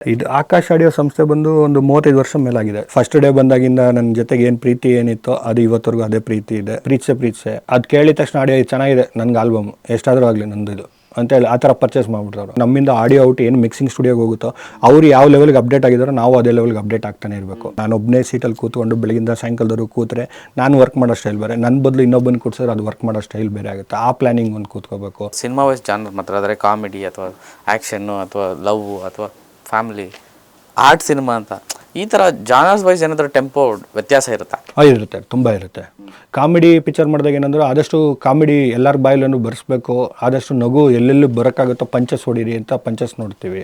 ಇದು ಆಕಾಶ್ ಆಡಿಯೋ ಸಂಸ್ಥೆ ಬಂದು ಒಂದು 35 ವರ್ಷ ಮೇಲಾಗಿದೆ. ಫಸ್ಟ್ ಡೇ ಬಂದಾಗಿಂದ ನನ್ನ ಜೊತೆಗೆ ಏನು ಪ್ರೀತಿ ಏನಿತ್ತು ಅದು ಇವತ್ತರೆಗೂ ಅದೇ ಪ್ರೀತಿ ಇದೆ. ಪ್ರೀತ್ಸೆ ಅದು ಕೇಳಿದ ತಕ್ಷಣ ಆಡಿಯೋ ಚೆನ್ನಾಗಿದೆ, ನನಗೆ ಆಲ್ಬಮ್ ಎಷ್ಟಾದರೂ ಆಗಲಿ ನಂದು ಇದು ಅಂತೇಳಿ ಆ ಥರ ಪರ್ಚೇಸ್ ಮಾಡಿಬಿಟ್ರು. ನಮ್ಮಿಂದ ಆಡಿಯೋ ಔಟ್ ಏನು ಮಿಕ್ಸಿಂಗ್ ಸ್ಟುಡಿಯೋಗೆ ಹೋಗುತ್ತೋ ಅವ್ರು ಯಾವ ಲೆವೆಲ್ಗೆ ಅಪ್ಡೇಟ್ ಆಗಿದ್ದಾರೋ ನಾವು ಅದೇ ಲೆವೆಲ್ಗೆ ಅಪ್ಡೇಟ್ ಆಗ್ತಾನೆ ಇರಬೇಕು. ನಾನು ಒಬ್ಬನೇ ಸೀಟಲ್ಲಿ ಕೂತ್ಕೊಂಡು ಬೆಳಗಿಂದ ಸಾಯಂಕಾಲದವರೆಗೂ ಕೂತ್ರೆ ನಾನು ವರ್ಕ್ ಮಾಡೋ ಸ್ಟೈಲ್ ಬೇರೆ, ನನ್ನ ಬದಲು ಇನ್ನೊಬ್ಬನ ಕೂತ್ಸಿದ್ರೆ ಅದು ವರ್ಕ್ ಮಾಡೋ ಸ್ಟೈಲ್ ಬೇರೆ ಆಗುತ್ತೆ. ಆ ಪ್ಲಾನಿಂಗ್ ಒಂದು ಕೂತ್ಕೋಬೇಕು. ಸಿನಿಮಾ ವೈಸ್ ಜಾನರ್ ಮಾತಾಡಿದ್ರೆ ಕಾಮಿಡಿ ಅಥವಾ ಆ್ಯಕ್ಷನ್ನು ಅಥವಾ ಲವ್ ಅಥವಾ ಫ್ಯಾಮಿಲಿ ಆರ್ಟ್ ಸಿನಿಮಾ ಅಂತ ಈ ಥರ ಜಾನರ್ಸ್ ವೈಸ್ ಏನಾದರೂ ಟೆಂಪೋ ವ್ಯತ್ಯಾಸ ಇರುತ್ತಾ? ಇರುತ್ತೆ, ತುಂಬ ಇರುತ್ತೆ. ಕಾಮಿಡಿ ಪಿಕ್ಚರ್ ಮಾಡಿದಾಗ ಏನಂದ್ರೆ ಆದಷ್ಟು ಕಾಮಿಡಿ ಎಲ್ಲರ ಬಾಯಲ್ಲೂ ಬರೆಸ್ಬೇಕು, ಆದಷ್ಟು ನಗು ಎಲ್ಲೆಲ್ಲೂ ಬರೋಕ್ಕಾಗುತ್ತೋ ಪಂಚಸ್ ಹೊಡೀರಿ ಅಂತ ಪಂಚಸ್ ನೋಡ್ತೀವಿ.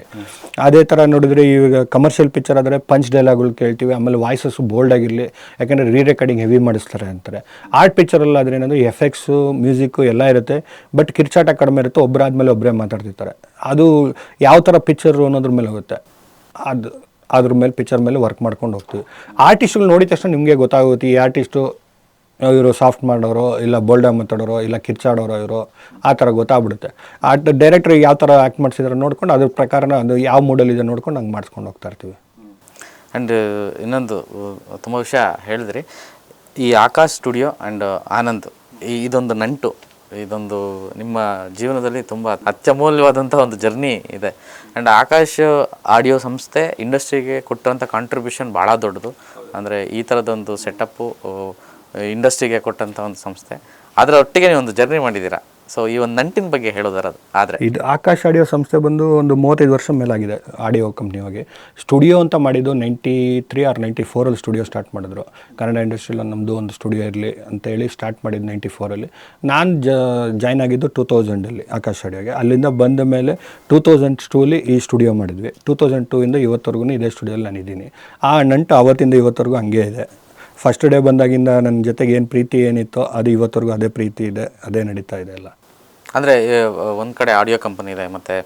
ಅದೇ ಥರ ನೋಡಿದ್ರೆ ಈಗ ಕಮರ್ಷಿಯಲ್ ಪಿಕ್ಚರ್ ಆದರೆ ಪಂಚ್ ಡೈಲಾಗ್ಗಳು ಕೇಳ್ತೀವಿ. ಆಮೇಲೆ ವಾಯ್ಸಸ್ಸು ಬೋಲ್ಡ್ ಆಗಿರಲಿ, ಯಾಕೆಂದರೆ ರೆಕಾರ್ಡಿಂಗ್ ಹೆವಿ ಮಾಡಿಸ್ತಾರೆ ಅಂತಾರೆ. ಆರ್ಟ್ ಪಿಕ್ಚರಲ್ಲಿ ಆದರೆ ಏನಂದರೆ ಎಫೆಕ್ಟ್ಸು ಮ್ಯೂಸಿಕ್ಕು ಎಲ್ಲ ಇರುತ್ತೆ, ಬಟ್ ಕಿರ್ಚಾಟ ಕಡಿಮೆ ಇರುತ್ತೆ, ಒಬ್ಬರಾದ್ಮೇಲೆ ಒಬ್ಬರೇ ಮಾತಾಡ್ತಿರ್ತಾರೆ. ಅದು ಯಾವ ಥರ ಪಿಕ್ಚರು ಅನ್ನೋದ್ರ ಮೇಲೆ ಹೋಗುತ್ತೆ. ಅದ್ರ ಮೇಲೆ ಪಿಕ್ಚರ್ ಮೇಲೆ ವರ್ಕ್ ಮಾಡ್ಕೊಂಡು ಹೋಗ್ತೀವಿ. ಆರ್ಟಿಸ್ಟ್ಗಳು ನೋಡಿದ ತಕ್ಷಣ ನಿಮಗೆ ಗೊತ್ತಾಗುತ್ತೆ ಈ ಆರ್ಟಿಸ್ಟು ಇವರು ಸಾಫ್ಟ್ ಮಾಡೋರು, ಇಲ್ಲ ಬೋಲ್ಡಾಗಿ ಮಾತಾಡೋರು, ಇಲ್ಲ ಕಿರ್ಚಾಡೋರು ಇವರು, ಆ ಥರ ಗೊತ್ತಾಗ್ಬಿಡುತ್ತೆ. ಡೈರೆಕ್ಟ್ರ್ ಯಾವ ಥರ ಆ್ಯಕ್ಟ್ ಮಾಡಿಸಿದ್ರೆ ನೋಡ್ಕೊಂಡು ಅದ್ರ ಪ್ರಕಾರನ ಅದು ಯಾವ ಮೂಡಲ್ಲಿದೆ ನೋಡ್ಕೊಂಡು ಹಂಗೆ ಮಾಡಿಸ್ಕೊಂಡು ಹೋಗ್ತಾ ಇರ್ತೀವಿ. ಆ್ಯಂಡ್ ಇನ್ನೊಂದು ತುಂಬ ವಿಷಯ ಹೇಳಿದ್ರಿ, ಈ ಆಕಾಶ್ ಸ್ಟುಡಿಯೋ ಆ್ಯಂಡ್ ಆನಂದ್ ಇದೊಂದು ನಂಟು, ಇದೊಂದು ನಿಮ್ಮ ಜೀವನದಲ್ಲಿ ತುಂಬ ಅತ್ಯಮೂಲ್ಯವಾದಂಥ ಒಂದು ಜರ್ನಿ ಇದೆ. ಆ್ಯಂಡ್ ಆಕಾಶ್ ಆಡಿಯೋ ಸಂಸ್ಥೆ ಇಂಡಸ್ಟ್ರಿಗೆ ಕೊಟ್ಟಂಥ ಕಾಂಟ್ರಿಬ್ಯೂಷನ್ ಭಾಳ ದೊಡ್ಡದು. ಅಂದರೆ ಈ ಥರದೊಂದು ಸೆಟಪ್ಪು ಇಂಡಸ್ಟ್ರಿಗೆ ಕೊಟ್ಟಂಥ ಒಂದು ಸಂಸ್ಥೆ, ಅದರ ಒಟ್ಟಿಗೆ ನೀವು ಒಂದು ಜರ್ನಿ ಮಾಡಿದ್ದೀರಾ. ಸೊ ಈ ಒಂದು ನಂಟಿನ ಬಗ್ಗೆ ಹೇಳೋದಾರ ಆದರೆ ಇದು ಆಕಾಶ್ ಆಡಿಯೋ ಸಂಸ್ಥೆ ಬಂದು ಒಂದು 35 ವರ್ಷ ಮೇಲಾಗಿದೆ. ಆಡಿಯೋ ಕಂಪ್ನಿ ಹೋಗಿ ಸ್ಟುಡಿಯೋ ಅಂತ ಮಾಡಿದ್ದು 93 or 94 ಸ್ಟುಡಿಯೋ ಸ್ಟಾರ್ಟ್ ಮಾಡಿದ್ರು. ಕನ್ನಡ ಇಂಡಸ್ಟ್ರಿಯಲ್ಲಿ ನಮ್ಮದು ಒಂದು ಸ್ಟುಡಿಯೋ ಇರಲಿ ಅಂತೇಳಿ ಸ್ಟಾರ್ಟ್ ಮಾಡಿದ್ದು 94. ನಾನು ಜಾಯ್ನ್ ಆಗಿದ್ದು 2000 ಆಕಾಶ್ ಆಡಿಯೋಗೆ. ಅಲ್ಲಿಂದ ಬಂದ ಮೇಲೆ 2002 ಈ ಸ್ಟುಡಿಯೋ ಮಾಡಿದ್ವಿ. 2002 ಇವತ್ತರೆಗೂ ಇದೇ ಸ್ಟುಡಿಯೋಲ್ಲಿ ನಾನಿದ್ದೀನಿ. ಆ ನಂಟು ಅವತ್ತಿಂದ ಇವತ್ತರೆಗೂ ಹಂಗೆ ಇದೆ. ಫಸ್ಟ್ ಡೇ ಬಂದಾಗಿಂದ ನನ್ನ ಜೊತೆಗೆ ಏನು ಪ್ರೀತಿ ಏನಿತ್ತೋ ಅದು ಇವತ್ತರೆಗೂ ಅದೇ ಪ್ರೀತಿ ಇದೆ, ಅದೇ ನಡೀತಾ ಇದೆ ಎಲ್ಲ. ಅಂದರೆ ಒಂದು ಕಡೆ ಆಡಿಯೋ ಕಂಪನಿ ಇದೆ, ಮತ್ತು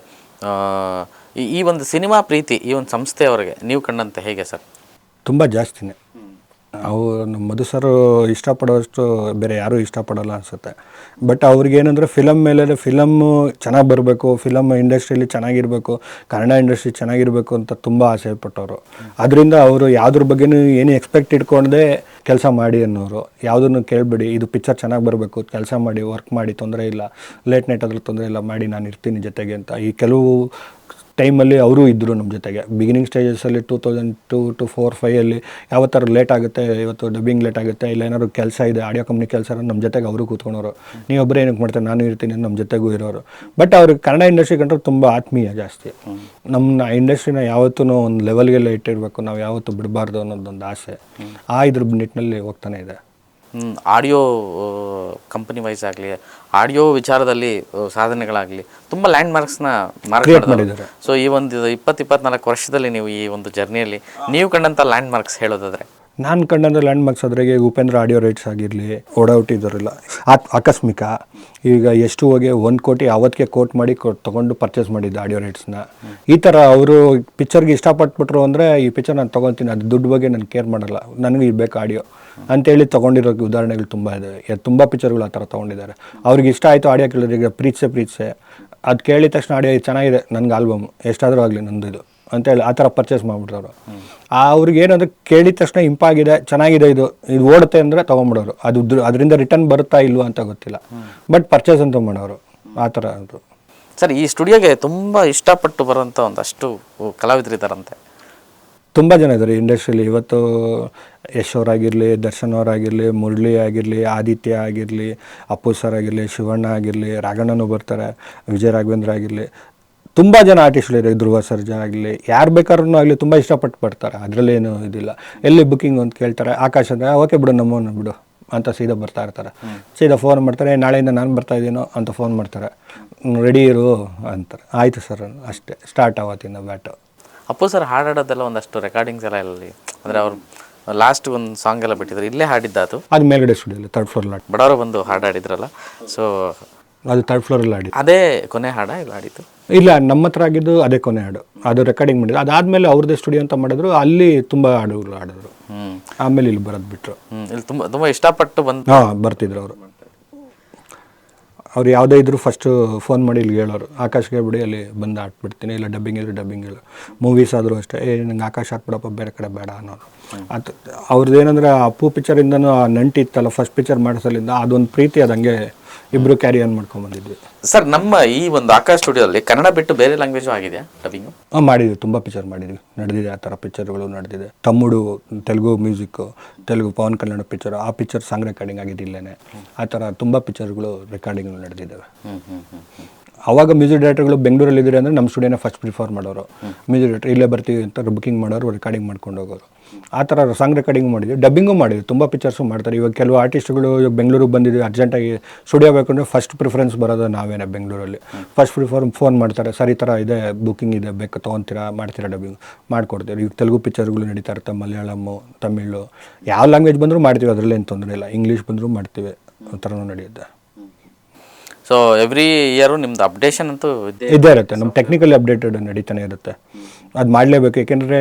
ಈ ಒಂದು ಸಿನಿಮಾ ಪ್ರೀತಿ ಈ ಒಂದು ಸಂಸ್ಥೆಯವರೆಗೆ ನೀವು ಕಂಡಂತೆ ಹೇಗೆ ಸರ್? ತುಂಬ ಜಾಸ್ತಿನೇ. ಅವರು ನಮ್ಮ ಮಧು ಸರ್ ಇಷ್ಟಪಡೋಷ್ಟು ಬೇರೆ ಯಾರೂ ಇಷ್ಟಪಡೋಲ್ಲ ಅನಿಸುತ್ತೆ. ಬಟ್ ಅವ್ರಿಗೇನಂದರೆ ಫಿಲಮ್ ಮೇಲೆ ಫಿಲಮ್ಮು ಚೆನ್ನಾಗಿ ಬರಬೇಕು, ಫಿಲಮ್ ಇಂಡಸ್ಟ್ರಿಯಲ್ಲಿ ಚೆನ್ನಾಗಿರಬೇಕು, ಕನ್ನಡ ಇಂಡಸ್ಟ್ರಿ ಚೆನ್ನಾಗಿರಬೇಕು ಅಂತ ತುಂಬ ಆಸೆ ಪಟ್ಟವರು. ಅದರಿಂದ ಅವರು ಯಾವುದ್ರ ಬಗ್ಗೆನೂ ಏನು ಎಕ್ಸ್ಪೆಕ್ಟ್ ಇಟ್ಕೊಂಡೇ ಕೆಲಸ ಮಾಡಿ ಅನ್ನೋರು. ಯಾವುದನ್ನು ಕೇಳಬೇಡಿ, ಇದು ಪಿಕ್ಚರ್ ಚೆನ್ನಾಗಿ ಬರಬೇಕು, ಕೆಲಸ ಮಾಡಿ, ವರ್ಕ್ ಮಾಡಿ, ತೊಂದರೆ ಇಲ್ಲ, ಲೇಟ್ ನೈಟ್ ಅದ್ರಲ್ಲಿ ತೊಂದರೆ ಇಲ್ಲ, ಮಾಡಿ ನಾನು ಇರ್ತೀನಿ ಜೊತೆಗೆ ಅಂತ. ಈ ಕೆಲವು ಟೈಮಲ್ಲಿ ಅವರೂ ಇದ್ದರು ನಮ್ಮ ಜೊತೆಗೆ. ಬಿಗಿನಿಂಗ್ ಸ್ಟೇಜಸಲ್ಲಿ 2002 to 4-5 ಯಾವ ಥರ ಲೇಟ್ ಆಗುತ್ತೆ, ಇವತ್ತು ಡಬ್ಬಿಂಗ್ ಲೇಟ್ ಆಗುತ್ತೆ, ಇಲ್ಲ ಏನಾದ್ರು ಕೆಲಸ ಇದೆ ಆಡಿಯೋ ಕಂಪ್ನಿ ಕೆಲಸ ನಮ್ಮ ಜೊತೆಗೆ ಅವರು ಕೂತ್ಕೊಂಡವರು. ನೀವೊಬ್ಬರೇ ಏನಕ್ಕೆ ಮಾಡ್ತಾರೆ, ನಾನು ಇರ್ತೀನಿ ನಮ್ಮ ಜೊತೆಗೂ ಇರೋರು. ಬಟ್ ಅವ್ರಿಗೆ ಕನ್ನಡ ಇಂಡಸ್ಟ್ರಿ ಕಂಡ್ರೆ ತುಂಬ ಆತ್ಮೀಯ ಜಾಸ್ತಿ. ನಮ್ಮ ಇಂಡಸ್ಟ್ರಿನ ಯಾವತ್ತೂ ಒಂದು ಲೆವೆಲ್ಗೆಲ್ಲ ಇಟ್ಟಿರಬೇಕು, ನಾವು ಯಾವತ್ತೂ ಬಿಡಬಾರ್ದು ಅನ್ನೋದೊಂದು ಆಸೆ. ಇದ್ರ ನಿಟ್ಟಿನಲ್ಲಿ ಹೋಗ್ತಾನೆ ಇದೆ. ಆಡಿಯೋ ಕಂಪನಿ ವೈಸ್ ಆಗಲಿ, ಆಡಿಯೋ ವಿಚಾರದಲ್ಲಿ ಸಾಧನೆಗಳಾಗಲಿ ತುಂಬ ಲ್ಯಾಂಡ್ ಮಾರ್ಕ್ಸ್ನ ಮಾರ್ಕ್ ಮಾಡಿದ್ದಾರೆ. ಸೊ ಈ ಒಂದು 20-24 ವರ್ಷದಲ್ಲಿ ನೀವು ಈ ಒಂದು ಜರ್ನಿಯಲ್ಲಿ ನೀವು ಕಂಡಂಥ ಲ್ಯಾಂಡ್ ಮಾರ್ಕ್ಸ್ ಹೇಳೋದಾದರೆ? ನಾನು ಕಂಡಂಥ ಲ್ಯಾಂಡ್ ಮಾರ್ಕ್ಸ್ ಅದ್ರಾಗೆ ಉಪೇಂದ್ರ ಆಡಿಯೋ ರೈಟ್ಸ್ ಆಗಿರಲಿ, ಓಡೌಟ್ ಇದ್ದವರೆಲ್ಲ ಆಕಸ್ಮಿಕ ಈಗ ಎಷ್ಟು ಹೋಗಿ 1 ಕೋಟಿ ಅವತ್ತಿಗೆ ಕೋಟ್ ಮಾಡಿ ತೊಗೊಂಡು ಪರ್ಚೇಸ್ ಮಾಡಿದ್ದೆ ಆಡಿಯೋ ರೈಟ್ಸ್ನ. ಈ ಥರ ಅವರು ಪಿಕ್ಚರ್ಗೆ ಇಷ್ಟಪಟ್ಬಿಟ್ರು ಅಂದರೆ ಈ ಪಿಕ್ಚರ್ ನಾನು ತೊಗೊತೀನಿ, ಅದು ದುಡ್ಡು ಬಗ್ಗೆ ನಾನು ಕೇರ್ ಮಾಡಲ್ಲ, ನನಗೆ ಇರಬೇಕು ಆಡಿಯೋ ಅಂತೇಳಿ ತೊಗೊಂಡಿರೋ ಉದಾಹರಣೆಗಳು ತುಂಬ ಇದೆ. ತುಂಬ ಪಿಕ್ಚರ್ಗಳು ಆ ಥರ ತೊಗೊಂಡಿದ್ದಾರೆ. ಅವ್ರಿಗೆ ಇಷ್ಟ ಆಯಿತು ಆಡಿಯೋ ಕೇಳಿದ್ರೆ, ಈಗ ಪ್ರೀತ್ಸೆ ಅದು ಕೇಳಿದ ತಕ್ಷಣ ಆಡಿಯೋ ಚೆನ್ನಾಗಿದೆ, ನನಗೆ ಆಲ್ಬಮ್ ಎಷ್ಟಾದರೂ ಆಗಲಿ ನಂದು ಇದು ಅಂತೇಳಿ ಆ ಥರ ಪರ್ಚೇಸ್ ಮಾಡಿಬಿಟ್ರವರು. ಅವ್ರಿಗೆ ಏನಾದರೂ ಕೇಳಿದ ತಕ್ಷಣ ಇಂಪಾಗಿದೆ, ಚೆನ್ನಾಗಿದೆ, ಇದು ಓಡುತ್ತೆ ಅಂದರೆ ತೊಗೊಂಬಿಡೋರು. ಅದರಿಂದ ರಿಟರ್ನ್ ಬರುತ್ತಾ ಇಲ್ವಾ ಅಂತ ಗೊತ್ತಿಲ್ಲ, ಬಟ್ ಪರ್ಚೇಸ್ ಅಂತ ಮಾಡೋರು ಆ ಥರ. ಅದು ಸರ್, ಈ ಸ್ಟುಡಿಯೋಗೆ ತುಂಬ ಇಷ್ಟಪಟ್ಟು ಬರೋಂಥ ಒಂದಷ್ಟು ಕಲಾವಿದರಿದ್ದಾರಂತೆ. ತುಂಬ ಜನ ಇದ್ದಾರೆ ಇಂಡಸ್ಟ್ರಿಯಲ್ಲಿ. ಇವತ್ತು ಯಶ್ ಅವರಾಗಿರಲಿ, ದರ್ಶನ್ ಅವರಾಗಿರಲಿ, ಮುರಳಿ ಆಗಿರಲಿ, ಆದಿತ್ಯ ಆಗಿರಲಿ, ಅಪ್ಪು ಸರ್ ಆಗಿರಲಿ, ಶಿವಣ್ಣ ಆಗಿರಲಿ, ರಾಘಣ್ಣನೂ ಬರ್ತಾರೆ, ವಿಜಯ ರಾಘವೇಂದ್ರ ಆಗಿರಲಿ, ತುಂಬ ಜನ ಆರ್ಟಿಸ್ಟ್ಗಳಿದ್ದಾರೆ, ಧ್ರುವ ಸರ್ಜಾ ಆಗಲಿ, ಯಾರು ಬೇಕಾದ್ರೂ ಆಗಲಿ ತುಂಬ ಇಷ್ಟಪಟ್ಟು ಬರ್ತಾರೆ. ಅದರಲ್ಲೇನು ಇದಿಲ್ಲ. ಎಲ್ಲಿ ಬುಕ್ಕಿಂಗ್ ಅಂತ ಕೇಳ್ತಾರೆ, ಆಕಾಶ ಅಂದರೆ ಓಕೆ ಬಿಡು ನಮ್ಮನ್ನು ಬಿಡು ಅಂತ ಸೀದಾ ಬರ್ತಾ ಇರ್ತಾರೆ. ಸೀದಾ ಫೋನ್ ಮಾಡ್ತಾರೆ, ನಾಳೆಯಿಂದ ನಾನು ಬರ್ತಾ ಇದ್ದೀನೋ ಅಂತ ಫೋನ್ ಮಾಡ್ತಾರೆ, ರೆಡಿ ಇರು ಅಂತಾರೆ. ಆಯಿತು ಸರ್ ಅಷ್ಟೇ, ಸ್ಟಾರ್ಟ್ ಆವತ್ತಿಂದ ಬ್ಯಾಟು. ಅಪ್ಪು ಸರ್ ಹಾಡಾಡೋದೆಲ್ಲ ಒಂದಷ್ಟು ರೆಕಾರ್ಡಿಂಗ್ಸ್ ಎಲ್ಲ ಇಲ್ಲಿ, ಅಂದರೆ ಅವರು ಲಾಸ್ಟ್ ಒಂದು ಸಾಂಗ್ ಎಲ್ಲ ಬಿಟ್ಟಿದ್ರು, ಇಲ್ಲೇ ಹಾಡಿದ್ದು ಅದು ಮೇಲ್ಗಡೆ ಸ್ಟುಡಿಯೋಲ್ಲ, 3rd ಫ್ಲೋರಲ್ಲಿ ಬಡವರು ಬಂದು ಹಾಡಾಡಿದ್ರಲ್ಲ. ಸೊ ಅದು 3rd ಫ್ಲೋರಲ್ಲಿ ಆಡಿದ್ದು. ಅದೇ ಕೊನೆ ಹಾಡ ಇಲ್ಲ ಆಡಿದ್ದು? ಇಲ್ಲ, ನಮ್ಮ ಹತ್ರ ಆಗಿದ್ದು ಅದೇ ಕೊನೆ ಹಾಡು. ಅದು ರೆಕಾರ್ಡಿಂಗ್ ಮಾಡಿದ್ರು. ಅದಾದಮೇಲೆ ಅವ್ರದ್ದೇ ಸ್ಟುಡಿಯೋ ಅಂತ ಮಾಡಿದ್ರು, ಅಲ್ಲಿ ತುಂಬ ಹಾಡುಗಳು ಆಡಿದ್ರು. ಆಮೇಲೆ ಇಲ್ಲಿ ಬರೋದು ಬಿಟ್ಟರು. ಇಲ್ಲಿ ತುಂಬ ಇಷ್ಟಪಟ್ಟು ಬರ್ತಿದ್ರು ಅವರು. ಅವ್ರು ಯಾವುದೇ ಇದ್ದರೂ ಫಸ್ಟು ಫೋನ್ ಮಾಡಿ ಇಲ್ಲಿ ಹೇಳೋರು ಆಕಾಶ್ಗೆ ಹೇಳ್ಬಿಡಿ ಅಲ್ಲಿ ಬಂದು ಆಡ್ಬಿಡ್ತೀನಿ, ಇಲ್ಲ ಡಬ್ಬಿಂಗ್ ಇದ್ರೆ ಡಬ್ಬಿಂಗ್ ಹೇಳು. ಮೂವೀಸ್ ಆದರೂ ಅಷ್ಟೇ ನಂಗೆ ಆಕಾಶ್ ಹಾಕ್ಬಿಡಪ್ಪ ಬೇರೆ ಕಡೆ ಬೇಡ ಅನ್ನೋರು. ಅದು ಅವ್ರದ್ದು ಏನಂದರೆ ಅಪ್ಪು ಪಿಕ್ಚರಿಂದನೂ ಆ ನಂಟಿತ್ತಲ್ಲ ಫಸ್ಟ್ ಪಿಕ್ಚರ್ ಮಾಡಿಸಲಿಂದ ಅದೊಂದು ಪ್ರೀತಿ ಅದು ಹಂಗೆ ಇಬ್ಬರು ಕ್ಯಾರಿ ಆನ್ ಮಾಡ್ಕೊಂಡ್ಬಂದಿದ್ವಿ. ಸರ್ ನಮ್ಮ ಈ ಒಂದು ಆಕಾಶ್ ಸ್ಟುಡಿಯೋದಲ್ಲಿ ಕನ್ನಡ ಬಿಟ್ಟು ಬೇರೆ ಲ್ಯಾಂಗ್ವೇಜು ಆಗಿದೆಯಾ ಡಬ್ಬಿಂಗು? ಮಾಡಿದ್ವಿ, ತುಂಬ ಪಿಕ್ಚರ್ ಮಾಡಿದ್ವಿ, ನಡೆದಿದೆ ಆ ಥರ ಪಿಕ್ಚರ್ಗಳು ನಡೆದಿದೆ. ತಮ್ಮುಡು ತೆಲುಗು ಮ್ಯೂಸಿಕ್ಕು, ತೆಲುಗು ಪವನ್ ಕಲ್ಯಾಣ ಪಿಕ್ಚರ್, ಆ ಪಿಕ್ಚರ್ ಸಾಂಗ್ ರೆಕಾರ್ಡಿಂಗ್ ಆಗಿದೆ ಇಲ್ಲೇ. ಆ ಥರ ತುಂಬ ಪಿಕ್ಚರ್ಗಳು ರೆಕಾರ್ಡಿಂಗ್ಗಳು ನಡೆದಿದ್ದಾವೆ. ಅವಾಗ ಮ್ಯೂಸಿಕ್ ಡೈರೆಕ್ಟರ್ಗಳು ಬೆಂಗಳೂರಲ್ಲಿ ಇದ್ದೀರಿ ಅಂದರೆ ನಮ್ಮ ಸ್ಟುಡಿಯೋನೇ ಫಸ್ಟ್ ಪ್ರಿಫರ್ ಮಾಡೋರು. ಮ್ಯೂಸಿಕ್ ಡೈರೆಕ್ಟರ್ ಇಲ್ಲೇ ಬರ್ತೀವಿ ಅಂತ ಬುಕಿಂಗ್ ಮಾಡೋರು, ರೆಕಾರ್ಡಿಂಗ್ ಮಾಡ್ಕೊಂಡು ಹೋಗೋರು. ಆ ಥರ ಸಾಂಗ್ ರೆಕಾರ್ಡಿಂಗ್ ಮಾಡಿದ್ವಿ, ಡಬ್ಬಿಂಗು ಮಾಡಿದ್ವಿ, ತುಂಬ ಪಿಕ್ಚರ್ಸು ಮಾಡ್ತಾರೆ. ಇವಾಗ ಕೆಲವು ಆರ್ಟಿಸ್ಟ್ಗಳು ಇವಾಗ ಬೆಂಗಳೂರಿಗೆ ಬಂದಿದ್ವಿ ಅರ್ಜೆಂಟಾಗಿ ಸ್ಟುಡಿಯೋ ಬೇಕಂದ್ರೆ ಫಸ್ಟ್ ಪ್ರಿಫರೆನ್ಸ್ ಬರೋದು ನಾವೇನೇ ಬೆಂಗಳೂರಲ್ಲಿ. ಫಸ್ಟ್ ಫೋನ್ ಮಾಡ್ತಾರೆ, ಸರ್ ಈ ಥರ ಇದೆ ಬುಕಿಂಗ್ ಇದೆ ಬೇಕು ತೊಗೊತೀರಾ ಮಾಡ್ತೀರಾ ಡಬ್ಬಿಂಗ್ ಮಾಡಿಕೊಡ್ತೀವಿ. ಈಗ ತೆಲುಗು ಪಿಕ್ಚರ್ಗಳು ನಡೀತಾ ಇರುತ್ತೆ, ಮಲಯಾಳಮ್ಮು, ತಮಿಳು, ಯಾವ ಲ್ಯಾಂಗ್ವೇಜ್ ಬಂದರೂ ಮಾಡ್ತೀವಿ, ಅದರಲ್ಲಿ ಏನು ತೊಂದರೆ ಇಲ್ಲ. ಇಂಗ್ಲೀಷ್ ಬಂದರೂ ಮಾಡ್ತೀವಿ, ಆ ಥರನೂ ನಡೆಯುತ್ತೆ. ಸೊ ಎವ್ರಿ ಇಯರು ನಿಮ್ದು ಅಪ್ಡೇಷನ್ ಅಂತೂ ಇದ್ದೇ ಇರುತ್ತೆ, ನಮ್ಮ ಟೆಕ್ನಿಕಲಿ ಅಪ್ಡೇಟೆಡ್ ನಡೀತಾನೆ ಇರುತ್ತೆ. ಅದು ಮಾಡಲೇಬೇಕು, ಏಕೆಂದರೆ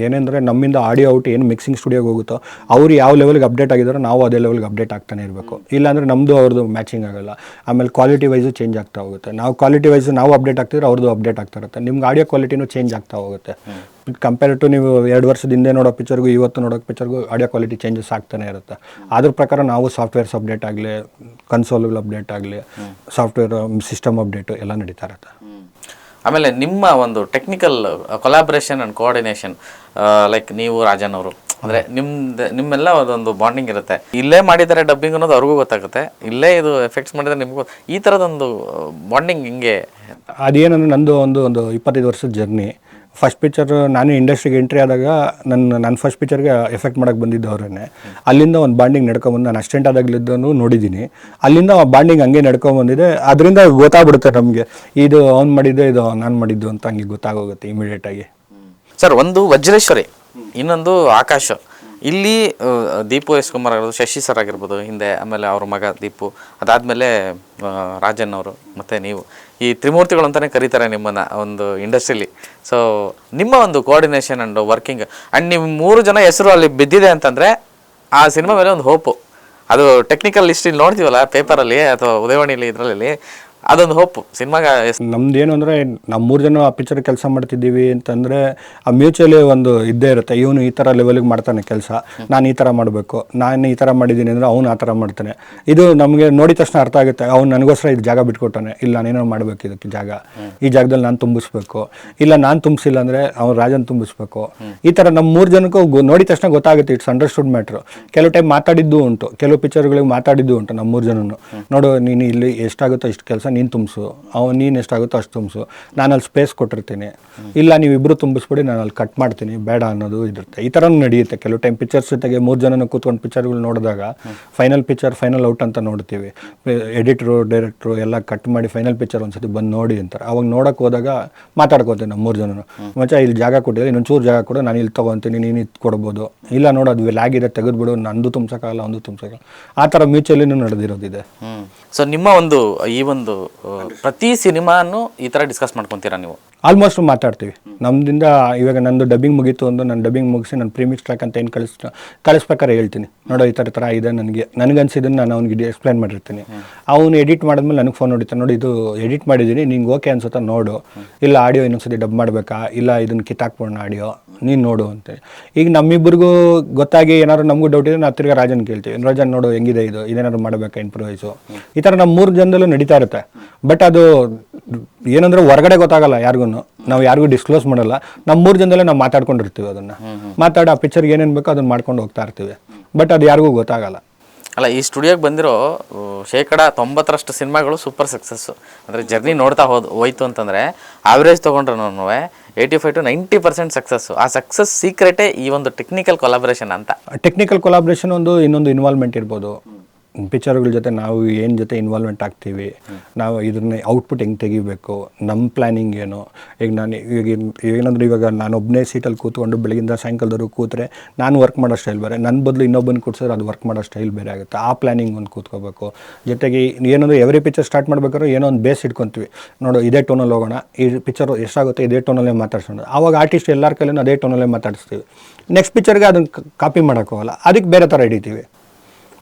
ಏನೆಂದರೆ ನಮ್ಮಿಂದ ಆಡಿಯೋ ಔಟ್ ಏನು ಮಿಕ್ಸಿಂಗ್ ಸ್ಟುಡಿಯೋಗೆ ಹೋಗುತ್ತೋ ಅವ್ರು ಯಾವ ಲೆವೆಲ್ಗೆ ಅಪ್ಡೇಟ್ ಆಗಿದ್ದಾರೋ ನಾವು ಅದೇ ಲೆವೆಲ್ಗೆ ಅಪ್ಡೇಟ್ ಆಗ್ತಾನೆ ಇರಬೇಕು. ಇಲ್ಲಾಂದರೆ ನಮ್ಮದು ಅವ್ರದ್ದು ಮ್ಯಾಚಿಂಗ್ ಆಗೋಲ್ಲ. ಆಮೇಲೆ ಕ್ವಾಲಿಟಿ ವೈಸು ಚೇಂಜ್ ಆಗ್ತಾ ಹೋಗುತ್ತೆ. ನಾವು ಕ್ವಾಲಿಟಿ ವೈಸು ನಾವು ಅಪ್ಡೇಟ್ ಆಗ್ತಿದ್ರೆ ಅವ್ರದ್ದು ಅಪ್ಡೇಟ್ ಆಗ್ತಾ ಇರುತ್ತೆ. ನಿಮ್ಗೆ ಆಡಿಯೋ ಕ್ವಾಲಿಟಿನೂ ಚೇಂಜ್ ಆಗ್ತಾ ಹೋಗುತ್ತೆ. ಕಂಪೇರ್ ಟು ನೀವು 2 ವರ್ಷದ ಹಿಂದೆ ನೋಡೋ ಪಿಕ್ಚರ್ಗೂ ಇವತ್ತು ನೋಡೋ ಪಿಕ್ಚರ್ಗೂ ಆಡಿಯೋ ಕ್ವಾಲಿಟಿ ಚೇಂಜಸ್ ಆಗ್ತಾನೆ ಇರುತ್ತೆ. ಅದ್ರ ಪ್ರಕಾರ ನಾವು ಸಾಫ್ಟ್ವೇರ್ಸ್ ಅಪ್ಡೇಟ್ ಆಗಲಿ, ಕನ್ಸೋಲ್ಗಳು ಅಪ್ಡೇಟ್ ಆಗಲಿ, ಸಾಫ್ಟ್ವೇರ್ ಸಿಸ್ಟಮ್ ಅಪ್ಡೇಟು ಎಲ್ಲ ನಡೀತಾ ಇರುತ್ತೆ. ಆಮೇಲೆ ನಿಮ್ಮ ಒಂದು technical collaboration and coordination, like ನೀವು ರಾಜನ್ ಅವರು ಅಂದರೆ ನಿಮ್ಮೆಲ್ಲ ಒಂದು ಬಾಂಡಿಂಗ್ ಇರುತ್ತೆ. ಇಲ್ಲೇ ಮಾಡಿದ್ದಾರೆ ಡಬ್ಬಿಂಗ್ ಅನ್ನೋದು ಅವ್ರಿಗೂ ಗೊತ್ತಾಗುತ್ತೆ, ಇಲ್ಲೇ ಇದು ಎಫೆಕ್ಟ್ಸ್ ಮಾಡಿದರೆ ನಿಮಗೂ. ಈ ಥರದೊಂದು ಬಾಂಡಿಂಗ್ ಹಿಂಗೆ ಅದೇನಂದ್ರೆ ನಂದು ಒಂದು 25 ವರ್ಷದ ಜರ್ನಿ. ಫಸ್ಟ್ ಪಿಕ್ಚರ್ ನಾನು ಇಂಡಸ್ಟ್ರಿಗೆ ಎಂಟ್ರಿ ಆದಾಗ ನನ್ನ ಫಸ್ಟ್ ಪಿಕ್ಚರ್ಗೆ ಎಫೆಕ್ಟ್ ಮಾಡೋಕ್ಕೆ ಬಂದಿದ್ದು ಅವರೇ. ಅಲ್ಲಿಂದ ಒಂದು ಬಾಂಡಿಂಗ್ ನಡ್ಕೊಂಬಂದು ನಾನು ಅಸ್ಟೆಂಟ್ ಆದಾಗಲಿದ್ದೂ ನೋಡಿದ್ದೀನಿ. ಅಲ್ಲಿಂದ ಬಾಂಡಿಂಗ್ ಹಂಗೆ ನಡ್ಕೊಂಬಂದಿದೆ. ಅದರಿಂದ ಗೊತ್ತಾಗ್ಬಿಡುತ್ತೆ ನಮಗೆ ಇದು ಅವ್ನು ಮಾಡಿದ್ದೆ, ಇದು ನಾನು ಮಾಡಿದ್ದು ಅಂತ ಹಂಗೆ ಗೊತ್ತಾಗೋಗುತ್ತೆ ಇಮಿಡಿಯೇಟಾಗಿ. ಸರ್, ಒಂದು ವಜ್ರೇಶ್ವರಿ, ಇನ್ನೊಂದು ಆಕಾಶ. ಇಲ್ಲಿ ದೀಪು ಎಸ್ ಕುಮಾರ್ ಆಗಿರ್ಬೋದು, ಶಶಿ ಸರ್ ಆಗಿರ್ಬೋದು ಹಿಂದೆ, ಆಮೇಲೆ ಅವ್ರ ಮಗ ದೀಪು, ಅದಾದಮೇಲೆ ರಾಜನ್ ಅವರು, ಮತ್ತು ನೀವು ಈ ತ್ರಿಮೂರ್ತಿಗಳು ಅಂತಲೇ ಕರೀತಾರೆ ನಿಮ್ಮನ್ನು ಒಂದು ಇಂಡಸ್ಟ್ರಿಲಿ. ಸೊ ನಿಮ್ಮ ಒಂದು ಕೋಆರ್ಡಿನೇಷನ್ ಆ್ಯಂಡ್ ವರ್ಕಿಂಗ್ ಆ್ಯಂಡ್ ನೀವು 3 ಜನ ಹೆಸರು ಅಲ್ಲಿ ಬಿದ್ದಿದೆ ಅಂತಂದರೆ ಆ ಸಿನಿಮಾ ಮೇಲೆ ಒಂದು ಹೋಪು. ಅದು ಟೆಕ್ನಿಕಲ್ ಲಿಸ್ಟಲ್ಲಿ ನೋಡ್ತೀವಲ್ಲ ಪೇಪರಲ್ಲಿ ಅಥವಾ ಉದಯವಾಣಿಲಿ, ಇದರಲ್ಲಿ ಅದೊಂದು ಹೋಪು ಸಿನಿಮಾಗ. ನಮ್ದೇನು ಅಂದರೆ ನಾವು 3 ಜನ ಆ ಪಿಕ್ಚರ್ ಕೆಲಸ ಮಾಡ್ತಿದ್ದೀವಿ ಅಂತಂದರೆ ಆ ಮ್ಯೂಚುವಲಿ ಒಂದು ಇದ್ದೇ ಇರುತ್ತೆ. ಇವನು ಈ ಥರ ಲೆವೆಲಿಗೆ ಮಾಡ್ತಾನೆ ಕೆಲಸ, ನಾನು ಈ ಥರ ಮಾಡಬೇಕು, ನಾನು ಈ ಥರ ಮಾಡಿದ್ದೀನಿ ಅಂದರೆ ಅವ್ನು ಆ ಥರ ಮಾಡ್ತಾನೆ. ಇದು ನಮಗೆ ನೋಡಿದ ತಕ್ಷಣ ಅರ್ಥ ಆಗುತ್ತೆ, ಅವ್ನು ನನಗೋಸ್ಕರ ಇದು ಜಾಗ ಬಿಟ್ಕೊಟ್ಟಾನೆ, ಇಲ್ಲ ನಾನೇನೋ ಮಾಡಬೇಕು ಇದಕ್ಕೆ ಜಾಗ, ಈ ಜಾಗದಲ್ಲಿ ನಾನು ತುಂಬಿಸ್ಬೇಕು, ಇಲ್ಲ ನಾನು ತುಂಬಿಸಿಲ್ಲ ಅಂದರೆ ಅವ್ನು ರಾಜನ್ ತುಂಬಿಸ್ಬೇಕು. ಈ ಥರ ನಮ್ಮ 3 ಜನಕ್ಕೂ ನೋಡಿದ ತಕ್ಷಣ ಗೊತ್ತಾಗುತ್ತೆ. It's understood matter. ಕೆಲವು ಟೈಮ್ ಮಾತಾಡಿದ್ದು ಉಂಟು, ಕೆಲವು ಪಿಕ್ಚರ್ಗಳಿಗೆ ಮಾತಾಡಿದ್ದು ಉಂಟು. ನಮ್ಮ 3 ಜನನು ನೋಡು, ನೀನು ಇಲ್ಲಿ ಎಷ್ಟಾಗುತ್ತೋ ಇಷ್ಟು ಕೆಲಸ ನೀನು ತುಂಬಿಸು, ನೀನು ಎಷ್ಟಾಗುತ್ತೋ ಅಷ್ಟು ತುಂಬಿಸು, ನಾನು ಅಲ್ಲಿ ಸ್ಪೇಸ್ ಕೊಟ್ಟಿರ್ತೀನಿ, ಇಲ್ಲ ನೀವಿಬ್ಬರು ತುಂಬಿಸ್ಬಿಡಿ ನಾನು ಅಲ್ಲಿ ಕಟ್ ಮಾಡ್ತೀನಿ, ಬೇಡ ಅನ್ನೋದು ಇರುತ್ತೆ. ಈ ಥರ ನಡೆಯುತ್ತೆ. ಕೆಲವು ಟೈಮ್ ಪಿಕ್ಚರ್ಸ್ ಜೊತೆಗೆ 3 ಜನನ ಕೂತ್ಕೊಂಡು ಪಿಕ್ಚರ್ಗಳು ನೋಡಿದಾಗ ಫೈನಲ್ ಪಿಕ್ಚರ್ ಫೈನಲ್ ಔಟ್ ಅಂತ ನೋಡ್ತೀವಿ. ಎಡಿಟ್ರು ಡೈರೆಕ್ಟ್ರು ಎಲ್ಲ ಕಟ್ ಮಾಡಿ ಫೈನಲ್ ಪಿಕ್ಚರ್ ಒಂದ್ಸತಿ ಬಂದು ನೋಡಿ ಅಂತಾರೆ. ಅವಾಗ ನೋಡೋಕೆ ಹೋದಾಗ ಮಾತಾಡ್ಕೋತೀವಿ ನಮ್ಮ 3 ಜನನು, ಮಚ್ಚ ಇಲ್ಲಿ ಜಾಗ ಕೊಟ್ಟಿದ್ರೆ ಇನ್ನೊಂಚೂರು ಜಾಗ ಕೊಡು, ನಾನು ಇಲ್ಲಿ ತೊಗೊತೀನಿ, ನೀನು ಇದು ಕೊಡ್ಬೋದು, ಇಲ್ಲ ನೋಡೋದು ಲ್ಯಾಗಿದೆ ತೆಗೆದುಬಿಡು, ನಂದು ತುಂಬ್ಸೋಕ್ಕಾಗಲ್ಲ ಒಂದು ತುಂಬ್ಸೋಕ್ಕಾಗಲ್ಲ. ಆ ಥರ ಮ್ಯೂಚುವಲಿನೂ ನಡೆದಿರೋದಿದೆ. ಸೊ ನಿಮ್ಮ ಒಂದು ಈ ಒಂದು ಪ್ರತಿ ಸಿನಿಮಾನು ಈ ಥರ ಡಿಸ್ಕಸ್ ಮಾಡ್ಕೊತೀರಾ ನೀವು? ಆಲ್ಮೋಸ್ಟ್ ಮಾತಾಡ್ತೀವಿ. ನಮ್ದಿಂದ ಇವಾಗ ನಂದು ಡಬ್ಬಿಂಗ್ ಮುಗೀತು ಒಂದು, ನಾನು ಡಬ್ಬಿಂಗ್ ಮುಗಿಸಿ ನಾನು ಪ್ರೀಮಿಕ್ಸ್ ಟ್ರ್ಯಾಕ್ ಅಂತ ಏನು ಕಳಿಸ್ಬೇಕಾರೆ ಹೇಳ್ತೀನಿ, ನೋಡೋ ಈ ಥರ ಇದೆ, ನನಗನ್ಸಿದ್ದನ್ನು ನಾನು ಅವ್ನಿಗೆ ಎಕ್ಸ್ಪ್ಲೈನ್ ಮಾಡಿರ್ತೀನಿ. ಅವನು ಎಡಿಟ್ ಮಾಡಿದ್ಮೇಲೆ ನನಗೆ ಫೋನ್ ಹೊಡಿತಾನೆ, ನೋಡಿ ಇದು ಎಡಿಟ್ ಮಾಡಿದ್ದೀನಿ, ನಿಂಗೆ ಓಕೆ ಅನ್ಸುತ್ತಾ ನೋಡು, ಇಲ್ಲ ಆಡಿಯೋ ಇನ್ನೊಂದ್ಸತಿ ಡಬ್ ಮಾಡಬೇಕಾ, ಇಲ್ಲ ಇದನ್ನು ಕಿತ್ತಾಕ್ಬೋಣ ಆಡಿಯೋ, ನೀನು ನೋಡು ಅಂತ. ಈಗ ನಮ್ಮಿಬ್ಬರಿಗೂ ಗೊತ್ತಾಗಿ ಏನಾದ್ರು ನಮಗೂ ಡೌಟ್ ಇದೆ, ನಾವು ತಿರ್ಗಿ ರಾಜನ್ ಕೇಳ್ತೀವಿ, ರಾಜನ್ ನೋಡು ಹೆಂಗಿದೆ ಇದು, ಇದೇನಾದ್ರು ಮಾಡಬೇಕಾ ಇಂಪ್ರೂವೈಸು. ಈ ಥರ ನಮ್ಮ 3 ಜನದಲ್ಲೂ ನಡೀತಾ ಇರುತ್ತೆ. ಬಟ್ ಅದು ಏನಂದ್ರೆ ಹೊರಗಡೆ ಗೊತ್ತಾಗಲ್ಲ ಯಾರಿಗೂ, ನಾವು ಯಾರಿಗೂ ಡಿಸ್ಕ್ಲೋಸ್ ಮಾಡಲ್ಲ. ನಮ್ಮ 3 ಜನದಲ್ಲೇ ನಾವು ಮಾತಾಡ್ಕೊಂಡಿರ್ತೀವಿ, ಅದನ್ನು ಮಾತಾಡಿ ಆ ಪಿಕ್ಚರ್ಗೆ ಏನೇನು ಬೇಕೋ ಅದನ್ನು ಮಾಡ್ಕೊಂಡು ಹೋಗ್ತಾ ಇರ್ತೀವಿ. ಬಟ್ ಅದು ಯಾರಿಗೂ ಗೊತ್ತಾಗಲ್ಲ. ಅಲ್ಲ, ಈ ಸ್ಟುಡಿಯೋಗೆ ಬಂದಿರೋ 90% ಸಿನಿಮಾಗಳು ಸೂಪರ್ ಸಕ್ಸಸ್ಸು. ಅಂದರೆ ಜರ್ನಿ ನೋಡ್ತಾ ಹೋಯ್ತು ಅಂತಂದರೆ ಆವ್ರೇಜ್ ತೊಗೊಂಡ್ರು 85 to 90% ಸಕ್ಸಸ್ಸು. ಆ ಸಕ್ಸಸ್ ಸೀಕ್ರೆಟೇ ಈ ಒಂದು ಟೆಕ್ನಿಕಲ್ ಕೊಲಾಬ್ರೇಷನ್ ಅಂತ. ಟೆಕ್ನಿಕಲ್ ಕೊಲಾಬ್ರೇಷನ್ ಇನ್ನೊಂದು ಇನ್ವಾಲ್ವ್ಮೆಂಟ್ ಇರ್ಬೋದು. ಪಿಕ್ಚರ್ಗಳ ಜೊತೆ ನಾವು ಏನು ಜೊತೆ ಇನ್ವಾಲ್ವ್ಮೆಂಟ್ ಆಗ್ತೀವಿ, ನಾವು ಇದನ್ನ ಔಟ್ಪುಟ್ ಹೆಂಗೆ ತೆಗಿಬೇಕು, ನಮ್ಮ ಪ್ಲ್ಯಾನಿಂಗ್ ಏನು. ಈಗ ನಾನು ಏನಂದ್ರೆ ಇವಾಗ ನಾನು ಒಬ್ಬನೇ ಸೀಟಲ್ಲಿ ಕೂತ್ಕೊಂಡು ಬೆಳಗಿಂದ ಸಾಯಂಕಾಲದವರೆಗೂ ಕೂತ್ರೆ ನಾನು ವರ್ಕ್ ಮಾಡೋ ಸ್ಟೈಲ್ ಬೇರೆ, ನನ್ನ ಬದಲು ಇನ್ನೊಬ್ಬನ ಕೂತ್ಸಿದ್ರೆ ಅದು ವರ್ಕ್ ಮಾಡೋ ಸ್ಟೈಲ್ ಬೇರೆ ಆಗುತ್ತೆ. ಆ ಪ್ಲ್ಯಾನಿಂಗ್ ಒಂದು ಕೂತ್ಕೋಬೇಕು. ಜೊತೆಗೆ ಏನಂದರೆ ಎವ್ರಿ ಪಿಕ್ಚರ್ ಸ್ಟಾರ್ಟ್ ಮಾಡ್ಬೇಕಾದ್ರೆ ಏನೋ ಒಂದು ಬೇಸ್ ಇಟ್ಕೊತೀವಿ, ನೋಡು ಇದೇ ಟೋನಲ್ಲಿ ಹೋಗೋಣ, ಈ ಪಿಕ್ಚರ್ ಎಷ್ಟಾಗುತ್ತೆ ಇದೇ ಟೋನಲ್ಲೇ ಮಾತಾಡ್ಸೋಣ. ಆವಾಗ ಆರ್ಟಿಸ್ಟ್ ಎಲ್ಲರ ಕೈಲೂ ಅದೇ ಟೋನಲ್ಲೇ ಮಾತಾಡಿಸ್ತೀವಿ. ನೆಕ್ಸ್ಟ್ ಪಿಕ್ಚರ್ಗೆ ಅದನ್ನು ಕಾಪಿ ಮಾಡೋಕ್ಕೋಗಲ್ಲ, ಅದಕ್ಕೆ ಬೇರೆ ಥರ ಹಿಡಿತೀವಿ.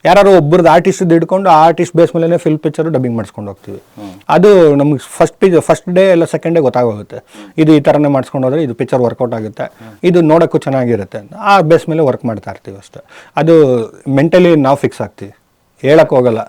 ಯಾರು ಒಬ್ಬರದ್ದು ಆರ್ಟಿಸ್ಟ್ ಹಿಡ್ಕೊಂಡು ಆ ಆರ್ಟಿಸ್ಟ್ ಬೇಸ್ ಮೇಲೆ ಫಿಲ್ಮ್ ಪಿಕ್ಚರ್ ಡಬ್ಬಿಂಗ್ ಮಾಡಿಸ್ಕೊಂಡು ಹೋಗ್ತೀವಿ. ಅದು ನಮ್ಗೆ ಫಸ್ಟ್ ಡೇ ಇಲ್ಲ ಸೆಕೆಂಡ್ ಡೇ ಗೊತ್ತಾಗೋಗುತ್ತೆ, ಇದು ಈ ಥರನೇ ಮಾಡಿಸ್ಕೊಂಡು ಹೋದ್ರೆ ಇದು ಪಿಕ್ಚರ್ ವರ್ಕೌಟ್ ಆಗುತ್ತೆ, ಇದು ನೋಡೋಕ್ಕೂ ಚೆನ್ನಾಗಿರುತ್ತೆ ಅಂತ ಆ ಬೇಸ್ ಮೇಲೆ ವರ್ಕ್ ಮಾಡ್ತಾ ಇರ್ತೀವಿ ಅಷ್ಟೇ. ಅದು ಮೆಂಟಲಿ ನಾವು ಫಿಕ್ಸ್ ಆಗ್ತೀವಿ, ಹೇಳಕ್ಕೆ ಹೋಗಲ್ಲ.